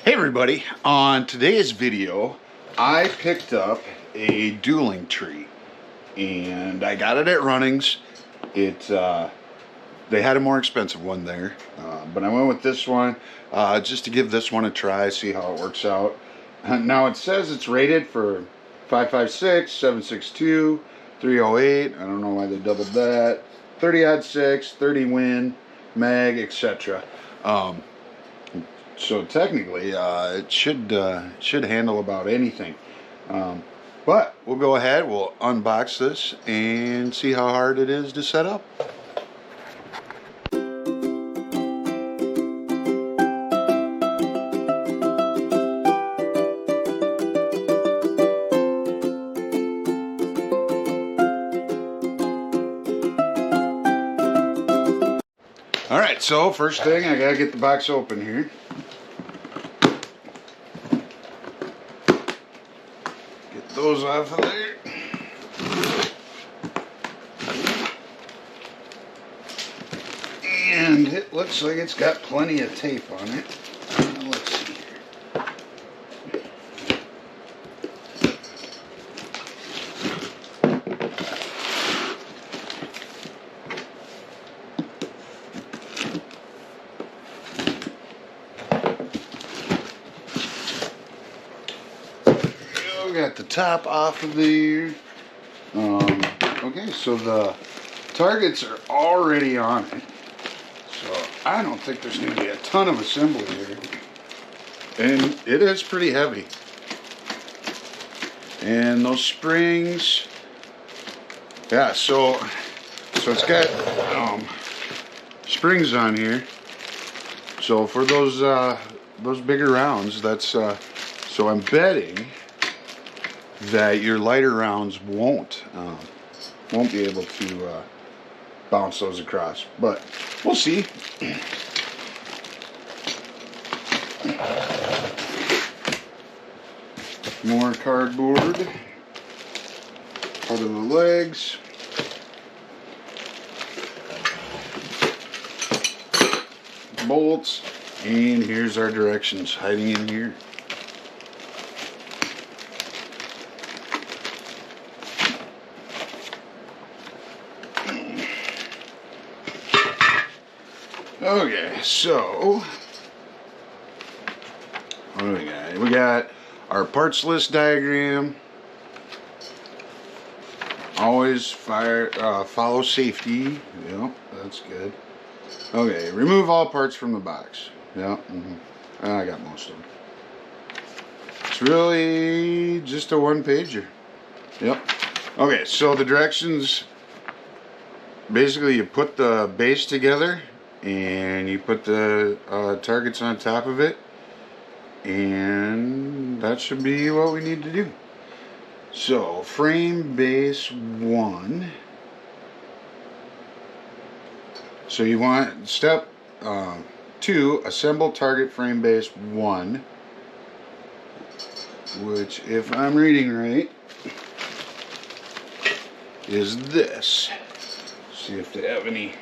Hey everybody, on today's video I picked up a Dueling Tree and I got it at Runnings. They had a more expensive one there, but I went with this one just to give this one a try, see how it works out. Now it says it's rated for 5.56, 7.62, 308, I don't know why they doubled that, 30-06, 30 win, mag, etc. So technically, it should handle about anything. But we'll go ahead, we'll unbox this and see how hard it is to set up. Alright, so first thing, I gotta get the box open here. Get those off of there. And it looks like it's got plenty of tape on it. Let's see here. Got the top off of there. Okay, so the targets are already on it, so I don't think there's going to be a ton of assembly here, and it is pretty heavy. And those springs, yeah, so it's got springs on here, so for those bigger rounds, that's so I'm betting that your lighter rounds won't be able to bounce those across, but we'll see. More cardboard, part of the legs, bolts, and here's our directions hiding in here. Okay, so what do we got? We got our parts list diagram. Always follow safety. Yep, that's good. Okay, remove all parts from the box. Yep, I got most of them. It's really just a one-pager. Yep. Okay, so the directions, basically you put the base together and you put the targets on top of it, and that should be what we need to do. So frame base 1, so you want step 2, assemble target frame base 1, which, if I'm reading right, is this. See if they have any.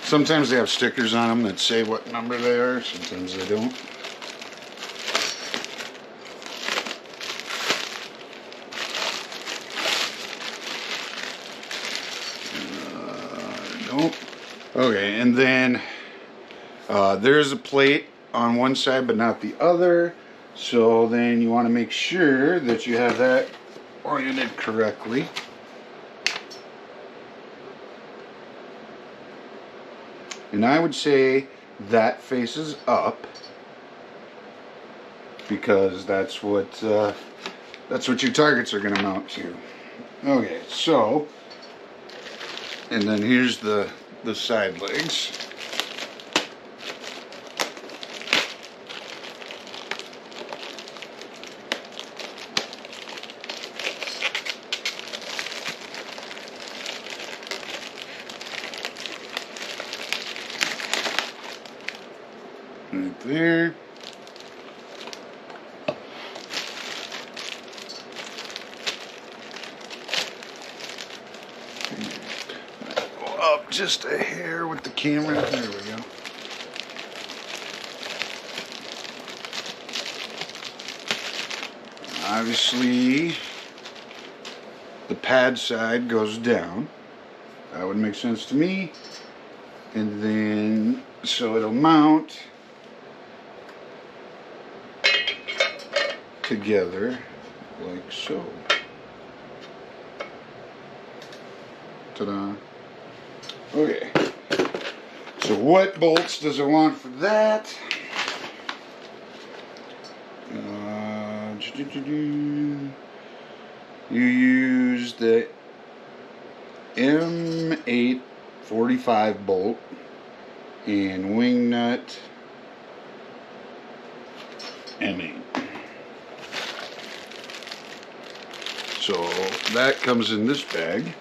Sometimes they have stickers on them that say what number they are, sometimes they don't. Nope. Okay, and then there's a plate on one side but not the other, so then you want to make sure that you have that oriented correctly. And I would say that faces up, because that's what your targets are going to mount to. Okay, so, and then here's the side legs. Right there. Go up just a hair with the camera. There we go. obviously the pad side goes down. That would make sense to me. And then, so it'll mount together like so. Ta-da. Okay. So what bolts does it want for that? You use the M8 45 bolt and wing nut M8. So that comes in this bag.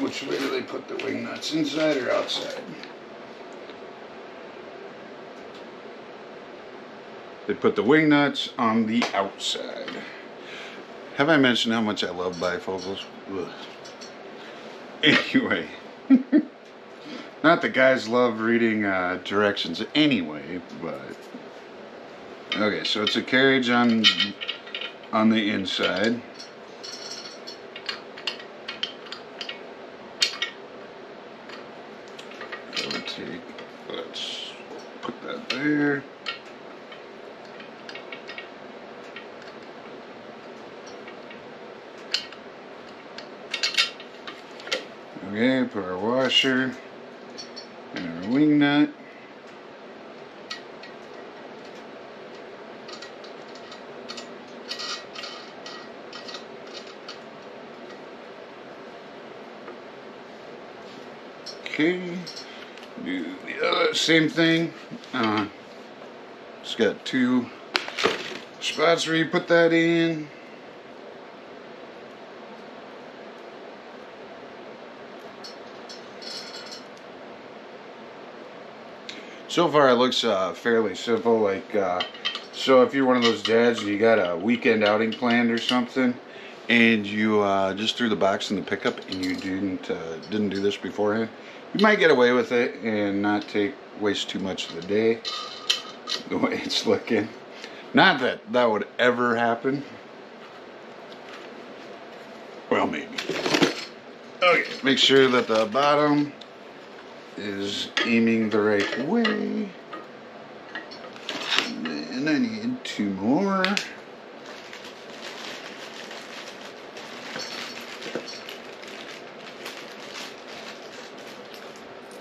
Which way do they put the wing nuts? Inside or outside? They put the wing nuts on the outside. Have I mentioned how much I love bifocals? Ugh. Anyway. Not that guys love reading directions anyway, but... Okay, so it's a carriage on the inside. Let's put that there. Okay, put our washer and our wing nut. Okay. Do the other same thing. It's got two spots where you put that in. So far it looks fairly simple. Like so if you're one of those dads and you got a weekend outing planned or something, and you just threw the box in the pickup and you didn't do this beforehand, you might get away with it and not waste too much of the day the way it's looking. Not that that would ever happen. Well, maybe. Okay, make sure that the bottom is aiming the right way. And I need two more.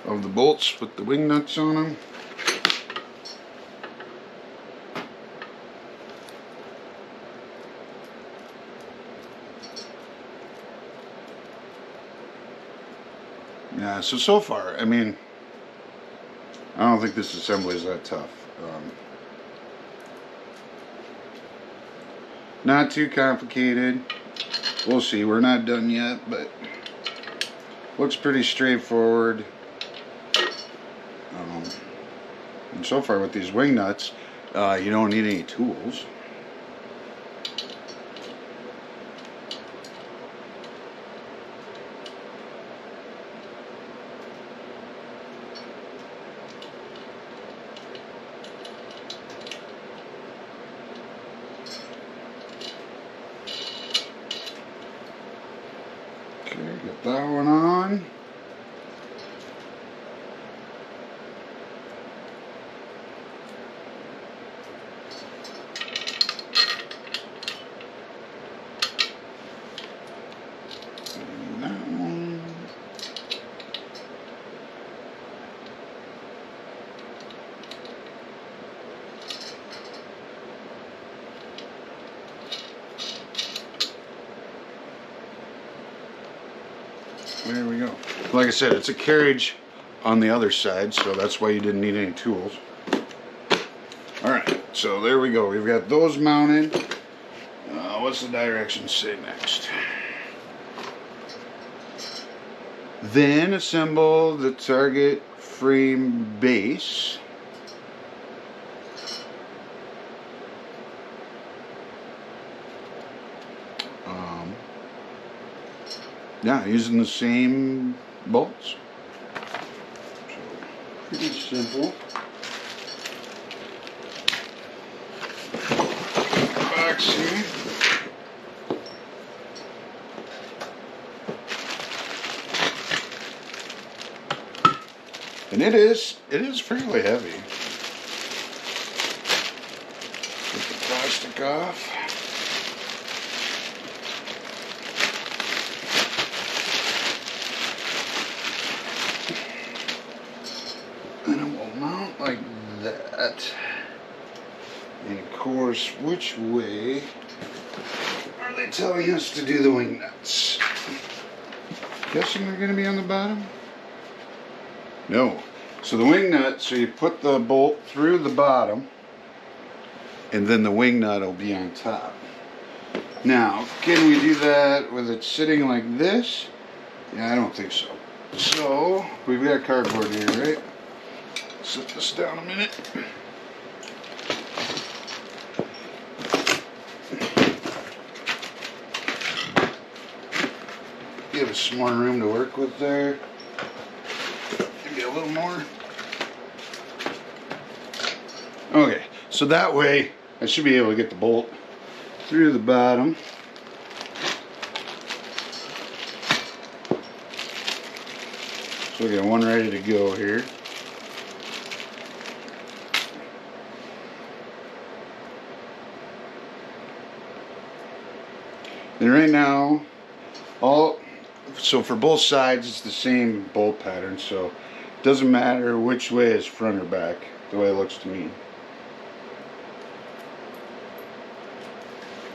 Of the bolts with the wing nuts on them. Yeah, so far, I mean, I don't think this assembly is that tough. Not too complicated. We'll see, we're not done yet, but looks pretty straightforward. And so far with these wing nuts, you don't need any tools. Okay, get that one on. There we go. Like I said, it's a carriage on the other side, so that's why you didn't need any tools. Alright, so there we go. We've got those mounted. What's the directions say next? Then assemble the target frame base. Yeah, using the same bolts. So, pretty simple. Box here. And it is fairly heavy. Get the plastic off. And it will mount like that. And of course, which way are they telling us to do the wing nuts? Guessing they're going to be on the bottom? No. So the wing nut, so you put the bolt through the bottom, and then the wing nut will be on top. Now, can we do that with it sitting like this? Yeah, I don't think so. So, we've got cardboard here, right? Set this down a minute. Give us some more room to work with there. Maybe a little more. Okay, so that way I should be able to get the bolt through the bottom. So we got one ready to go here. And right now, so for both sides it's the same bolt pattern, so it doesn't matter which way is front or back, the way it looks to me.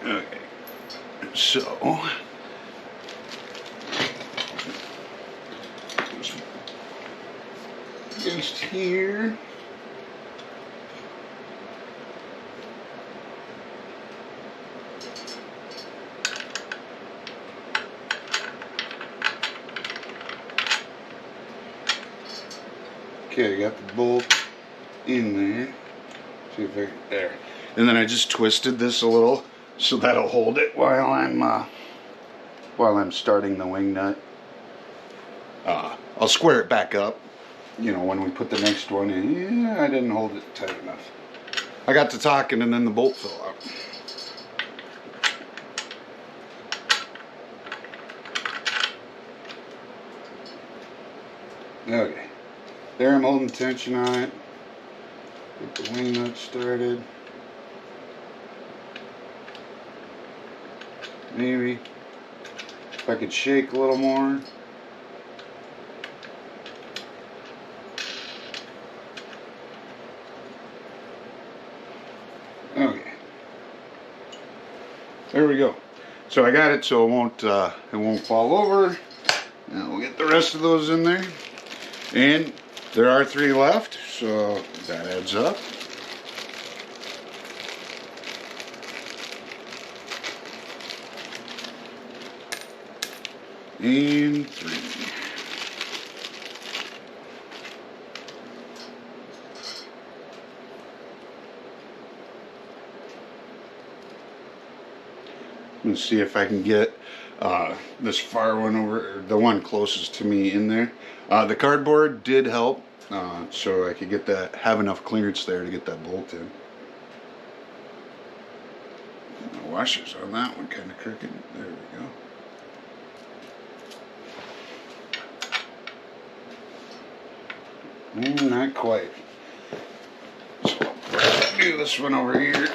Okay, so just here. Okay, I got the bolt in there. See if I there. And then I just twisted this a little so that'll hold it while I'm starting the wing nut. I'll square it back up, you know, when we put the next one in. Yeah, I didn't hold it tight enough. I got to talking and then the bolt fell out. Okay. There, I'm holding tension on it. Get the wing nut started. Maybe if I could shake a little more. Okay. There we go. So I got it so it won't fall over. Now we'll get the rest of those in there. And there are 3 left, so that adds up. And 3. Let's see if I can get this far one over, the one closest to me in there. The cardboard did help, so I could get that, have enough clearance there to get that bolt in. The washers on that one kind of crooked. There we go. Not quite. So I'll do this one over here.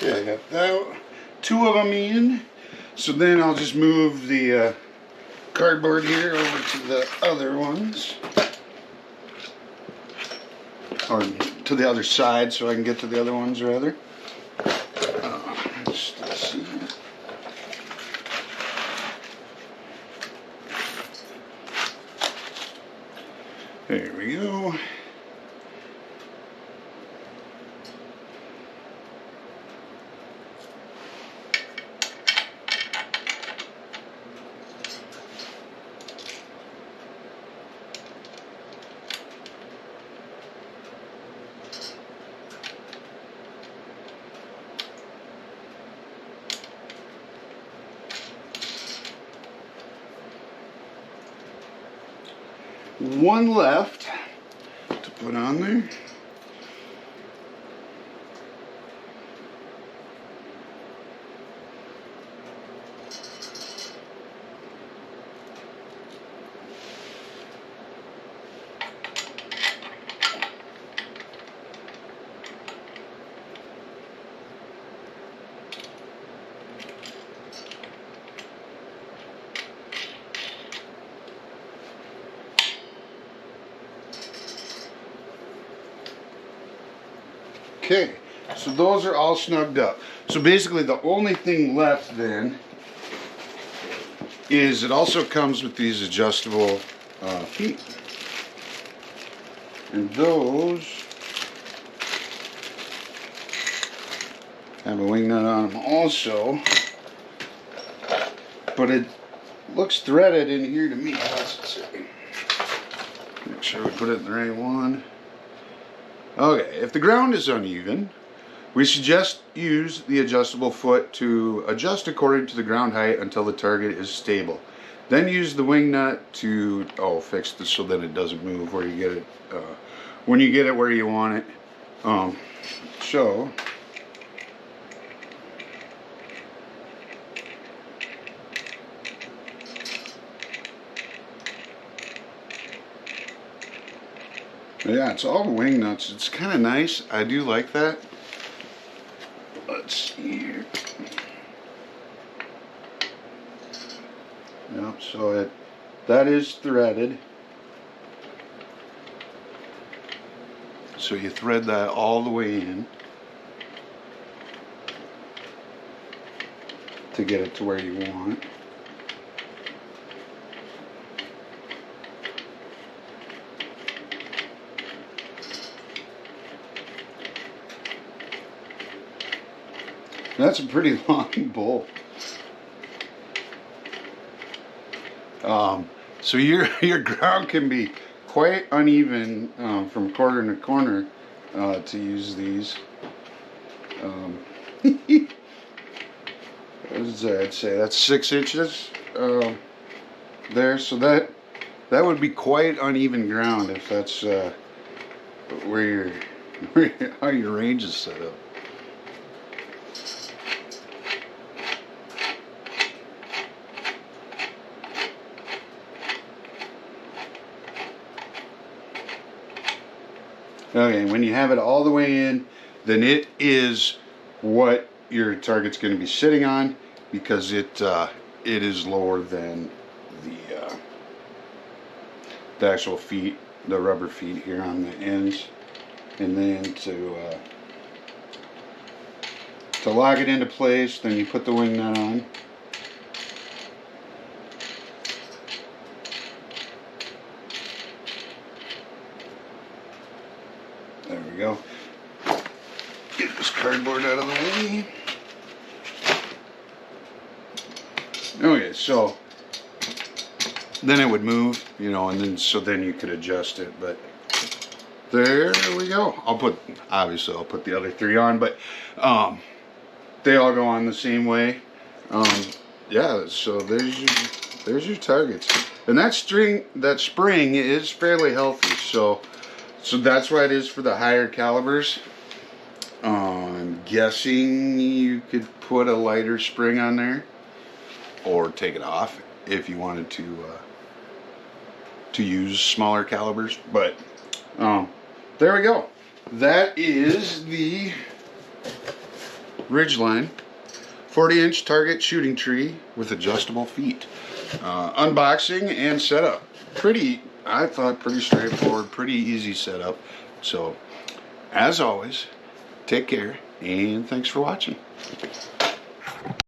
Okay, I got that, 2 of them in. So then I'll just move the cardboard here over to the other ones. Or to the other side so I can get to the other ones rather. Let's see. There we go. One left to put on there. Okay, so those are all snugged up. So basically the only thing left then is it also comes with these adjustable feet. And those have a wing nut on them also. But it looks threaded in here to me. Let's see. Make sure we put it in the right one. Okay, if the ground is uneven, we suggest use the adjustable foot to adjust according to the ground height until the target is stable. Then use the wing nut to fix this so that it doesn't move where you get it when you get it where you want it. Yeah, it's all wing nuts. It's kind of nice. I do like that. Let's see here. Yep, so that is threaded. So you thread that all the way in to get it to where you want. That's a pretty long bowl. So your ground can be quite uneven from corner to corner to use these. I'd say that's 6 inches there. So that would be quite uneven ground if that's how your range is set up. Okay, when you have it all the way in, then it is what your target's going to be sitting on, because it is lower than the actual feet, the rubber feet here on the ends. And then to lock it into place, then you put the wing nut on. There we go. Get this cardboard out of the way. Okay, so then it would move, and then you could adjust it. But there we go. I'll put the other 3 on, but they all go on the same way. Yeah, so there's your targets, and that spring is fairly healthy. So that's why it is for the higher calibers. I'm guessing you could put a lighter spring on there, or take it off if you wanted to use smaller calibers. But there we go. That is the Ridgeline 40-inch target shooting tree with adjustable feet. Unboxing and setup. I thought pretty straightforward, pretty easy setup. So, as always, take care and thanks for watching.